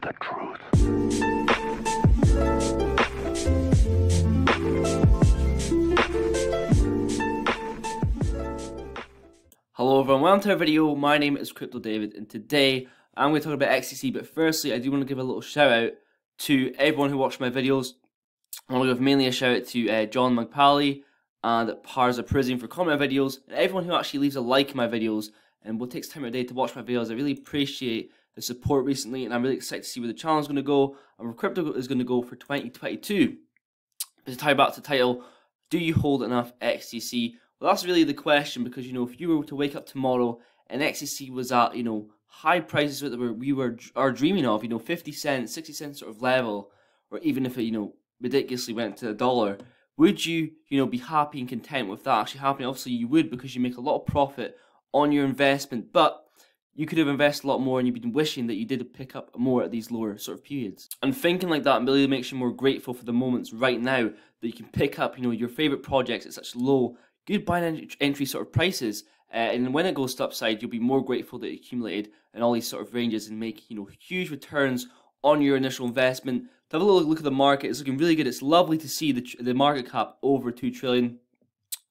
the truth. Hello everyone, welcome to our video. My name is Crypto David, and today I'm going to talk about XCC. But firstly, I do want to give a little shout out to everyone who watched my videos. I want to give mainly a shout out to John McPally and Parza Prison for commenting my videos, and everyone who actually leaves a like in my videos and will take time of day to watch my videos. I really appreciate the support recently, and I'm really excited to see where the channel is going to go and where crypto is going to go for 2022. But to tie back to the title, do you hold enough XDC? Well, that's really the question, because if you were to wake up tomorrow and XCC was at high prices that we are dreaming of, 50 cents, 60 cents sort of level, or even if it ridiculously went to $1, would you be happy and content with that actually happening? Obviously you would, because you make a lot of profit on your investment, but you could have invested a lot more, and you've been wishing that you did pick up more at these lower sort of periods. And thinking like that really makes you more grateful for the moments right now that you can pick up your favorite projects at such low, good buy and entry sort of prices. And when it goes to upside, you'll be more grateful that you accumulated in all these sort of ranges and make huge returns on your initial investment. To have a little look at the market, it's looking really good. It's lovely to see the market cap over 2 trillion.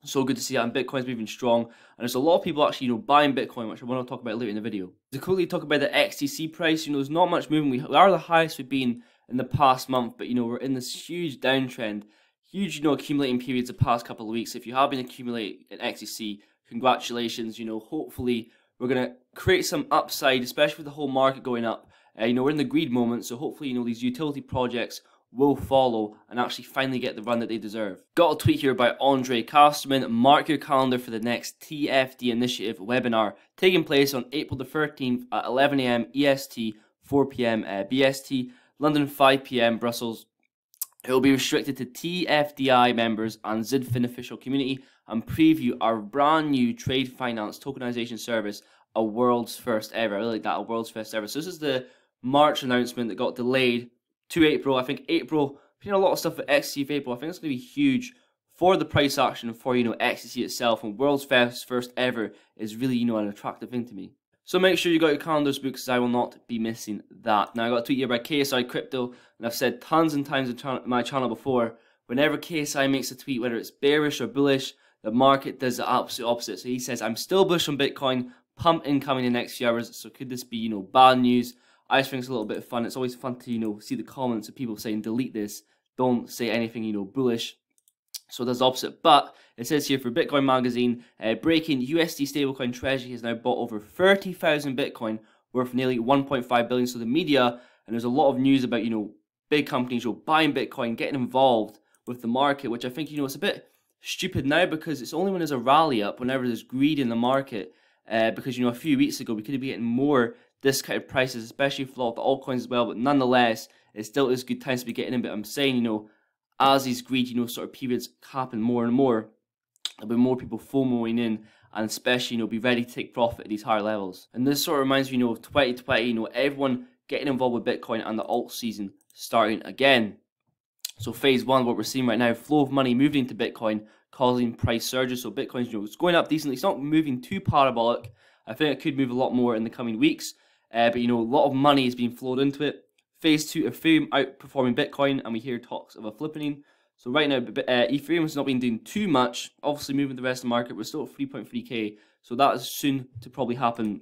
So good to see that, and Bitcoin's moving strong, and there's a lot of people actually buying Bitcoin, which I want to talk about later in the video. To quickly talk about the XCC price, there's not much movement. We are the highest we've been in the past month, but we're in this huge downtrend, huge accumulating periods the past couple of weeks. If you have been accumulating in XCC, congratulations. Hopefully we're gonna create some upside, especially with the whole market going up. We're in the greed moment, so hopefully these utility projects will follow and actually finally get the run that they deserve. Got a tweet here by Andre Casterman. Mark your calendar for the next TFD initiative webinar taking place on April the 13th at 11 AM EST, 4 PM BST, London 5 PM Brussels. It will be restricted to TFDI members and ZidFin official community, and preview our brand new trade finance tokenization service, a world's first ever. I really like that, a world's first ever. So this is the March announcement that got delayed to April. I think April, a lot of stuff at XCC for April. I think it's going to be huge for the price action for XCC itself, and world's first ever is really an attractive thing to me. So make sure you got your calendars booked, because I will not be missing that. Now I got a tweet here by KSI Crypto, and I've said tons and times in my channel before, whenever KSI makes a tweet, whether it's bearish or bullish, the market does the absolute opposite. So he says, I'm still bullish on Bitcoin, pump incoming in the next few hours. So could this be bad news? I just think it's a little bit of fun. It's always fun to see the comments of people saying delete this, don't say anything bullish. So that's the opposite. But it says here for Bitcoin Magazine, breaking USD stablecoin treasury has now bought over 30,000 Bitcoin worth nearly 1.5 billion. So the media, and there's a lot of news about big companies buying Bitcoin, getting involved with the market, which I think it's a bit stupid now, because it's only when there's a rally up, whenever there's greed in the market. Because a few weeks ago we could be getting more discounted prices, especially for a lot of the altcoins as well. But nonetheless, it still is good times to be getting in. But I'm saying, as these greed, sort of periods happen more and more, there'll be more people FOMOing in, and especially, be ready to take profit at these higher levels. And this sort of reminds me, of 2020, everyone getting involved with Bitcoin and the alt season starting again. So phase one, what we're seeing right now, flow of money moving into Bitcoin, causing price surges. So Bitcoin's, it's going up decently. It's not moving too parabolic. I think it could move a lot more in the coming weeks. But a lot of money is being flowed into it. Phase 2, Ethereum outperforming Bitcoin, and we hear talks of a flippening. So right now, Ethereum has not been doing too much. Obviously, moving the rest of the market, we're still at 3.3k. So that is soon to probably happen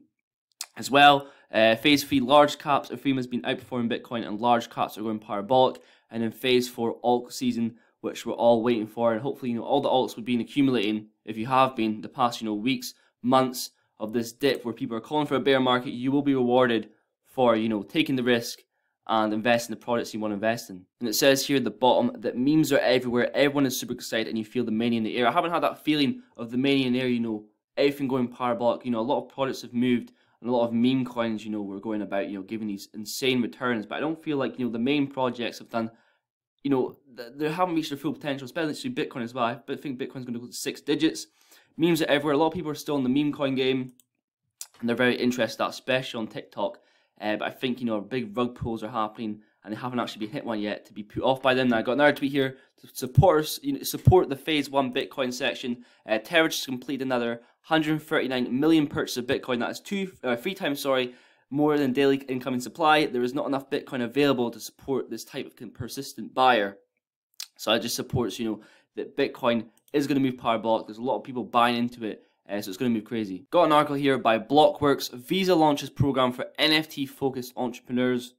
as well. Phase 3, large caps. Ethereum has been outperforming Bitcoin, and large caps are going parabolic. And then phase 4, alt season, which we're all waiting for. And hopefully, all the alts we've been accumulating, if you have been, the past, weeks, months of this dip where people are calling for a bear market, you will be rewarded for, taking the risk and invest in the products you want to invest in. And it says here at the bottom that memes are everywhere, everyone is super excited, and you feel the mania in the air. I haven't had that feeling of the mania in the air, everything going parabolic. A lot of products have moved, and a lot of meme coins, were going about, giving these insane returns. But I don't feel like, the main projects have done, they haven't reached their full potential, especially Bitcoin as well. I think Bitcoin's going to go to 6 digits. Memes are everywhere. A lot of people are still in the meme coin game, and they're very interested, especially on TikTok. But I think, big rug pulls are happening, and they haven't actually been hit one yet to be put off by them. Now I got another tweet here to support the phase 1 Bitcoin section. Terra just completed another 139 million purchase of Bitcoin. That is three times more than daily incoming supply. There is not enough Bitcoin available to support this type of persistent buyer. So it just supports, that Bitcoin is going to move parabolic. There's a lot of people buying into it, so it's going to move crazy. Got an article here by Blockworks. Visa launches program for NFT-focused entrepreneurs.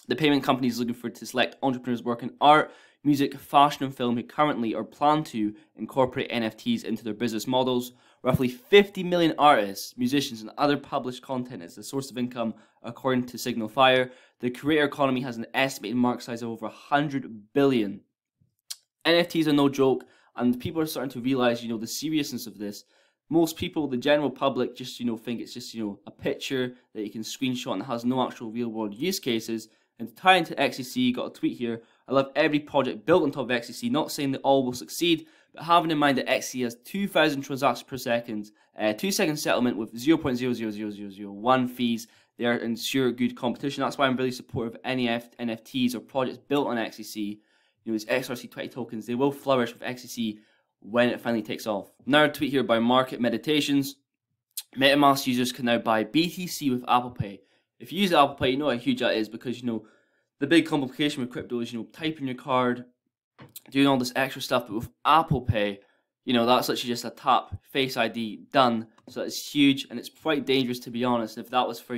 The payment company is looking to select entrepreneurs working in art, music, fashion, and film who currently or plan to incorporate NFTs into their business models. Roughly 50 million artists, musicians, and other published content is the source of income, according to Signal Fire. The creator economy has an estimated market size of over 100 billion. NFTs are no joke, and people are starting to realize, the seriousness of this. Most people, the general public, just, think it's just, a picture that you can screenshot and has no actual real-world use cases. And to tie into XCC, got a tweet here. I love every project built on top of XCC, not saying that all will succeed, but having in mind that XCC has 2,000 transactions per second, 2-second settlement with 0.00001 fees, they are ensure good competition. That's why I'm really supportive of any NFTs or projects built on XCC. These XRC20 tokens, they will flourish with XCC when it finally takes off. Another tweet here by Market Meditations. Metamask users can now buy BTC with Apple Pay. If you use Apple Pay, you know how huge that is, because the big complication with crypto is typing your card, doing all this extra stuff. But with Apple Pay, that's literally just a tap, Face ID, done. So it's huge, and it's quite dangerous, to be honest. If that was for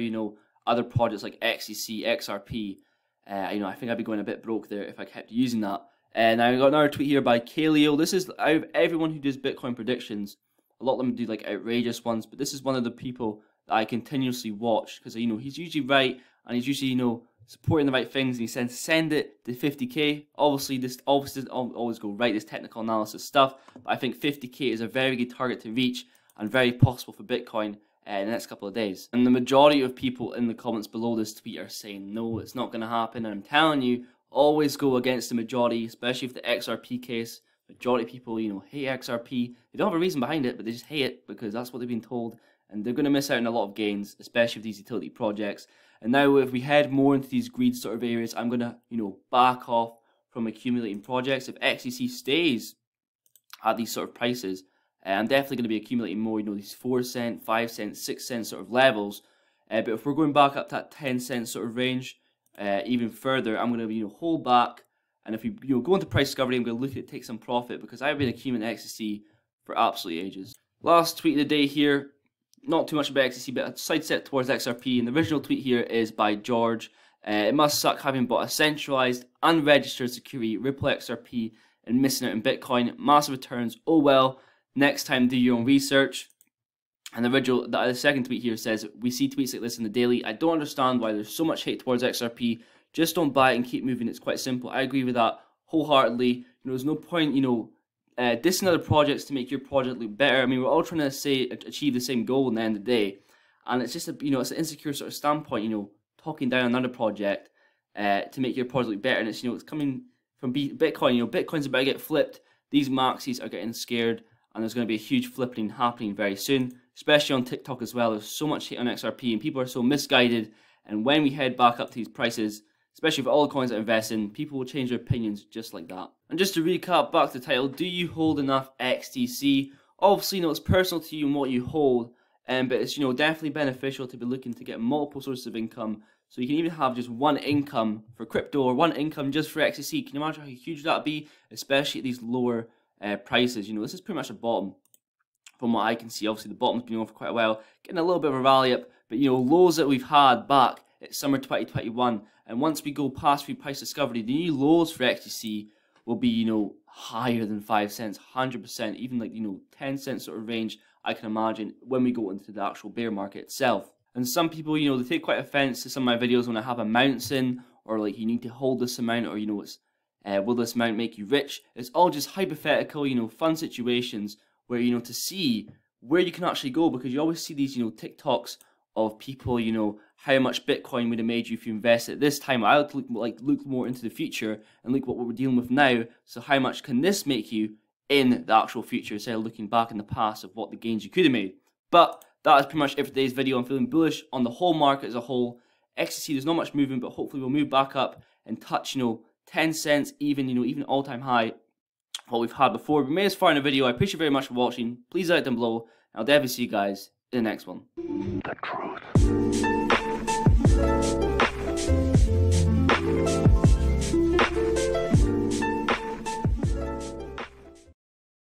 other projects like XCC, XRP, I think I'd be going a bit broke there if I kept using that. And I got another tweet here by Kaleo. This is out of everyone who does Bitcoin predictions. A lot of them do like outrageous ones, but this is one of the people that I continuously watch, because he's usually right, and he's usually supporting the right things, and he says send it to 50k. Obviously this doesn't always go right, this technical analysis stuff, but I think 50k is a very good target to reach and very possible for Bitcoin in the next couple of days. And the majority of people in the comments below this tweet are saying no, it's not going to happen. And I'm telling you, always go against the majority, especially with the XRP case. Majority of people hate XRP. They don't have a reason behind it, but they just hate it because that's what they've been told, and they're going to miss out on a lot of gains, especially with these utility projects. And now if we head more into these greed sort of areas, I'm going to back off from accumulating projects. If XCC stays at these sort of prices, I'm definitely going to be accumulating more, these 4 cent, 5 cent, 6 cent sort of levels. But if we're going back up to that 10 cent sort of range, even further, I'm going to hold back. And if we go into price discovery, I'm going to look at take some profit, because I've been accumulating XCC for absolutely ages. Last tweet of the day here. Not too much about XCC, but a side step towards XRP. And the original tweet here is by George. It must suck having bought a centralized, unregistered security, Ripple XRP, and missing out on Bitcoin. Massive returns. Oh well. Next time, do your own research. And the second tweet here says, we see tweets like this in the daily. I don't understand why there's so much hate towards XRP. Just don't buy it and keep moving. It's quite simple. I agree with that wholeheartedly. There's no point, dissing other projects to make your project look better. I mean, we're all trying to achieve the same goal in the end of the day. And it's just it's an insecure sort of standpoint, talking down another project to make your project look better. And it's, it's coming from Bitcoin. Bitcoin's about to get flipped. These maxis are getting scared, and there's going to be a huge flipping happening very soon, especially on TikTok as well. There's so much hate on XRP, and people are so misguided. And when we head back up to these prices, especially for all the coins that I invest in, people will change their opinions just like that. And just to recap back to the title, do you hold enough XDC? Obviously, it's personal to you and what you hold, but it's definitely beneficial to be looking to get multiple sources of income. So you can even have just one income for crypto or one income just for XDC. Can you imagine how huge that would be, especially at these lower prices? This is pretty much the bottom from what I can see. Obviously, the bottom's been on for quite a while, getting a little bit of a rally up, but lows that we've had back at summer 2021. And once we go past through price discovery, the new lows for XDC will be, higher than 5 cents, 100%, even like, 10 cents sort of range, I can imagine, when we go into the actual bear market itself. And some people, they take quite offense to some of my videos when I have amounts in, or like, you need to hold this amount, or, it's, will this amount make you rich? It's all just hypothetical, fun situations where, to see where you can actually go, because you always see these, TikToks of people, how much Bitcoin would have made you if you invest at this time. I would look more into the future and look what we're dealing with now. So how much can this make you in the actual future, instead of looking back in the past of what the gains you could have made. But that is pretty much it for today's video. I'm feeling bullish on the whole market as a whole. XCC, there's not much movement, but hopefully we'll move back up and touch, 10 cents, even all-time high, what we've had before. We made this far in the video. I appreciate you very much for watching. Please like down below, and I'll definitely see you guys in the next one. The truth.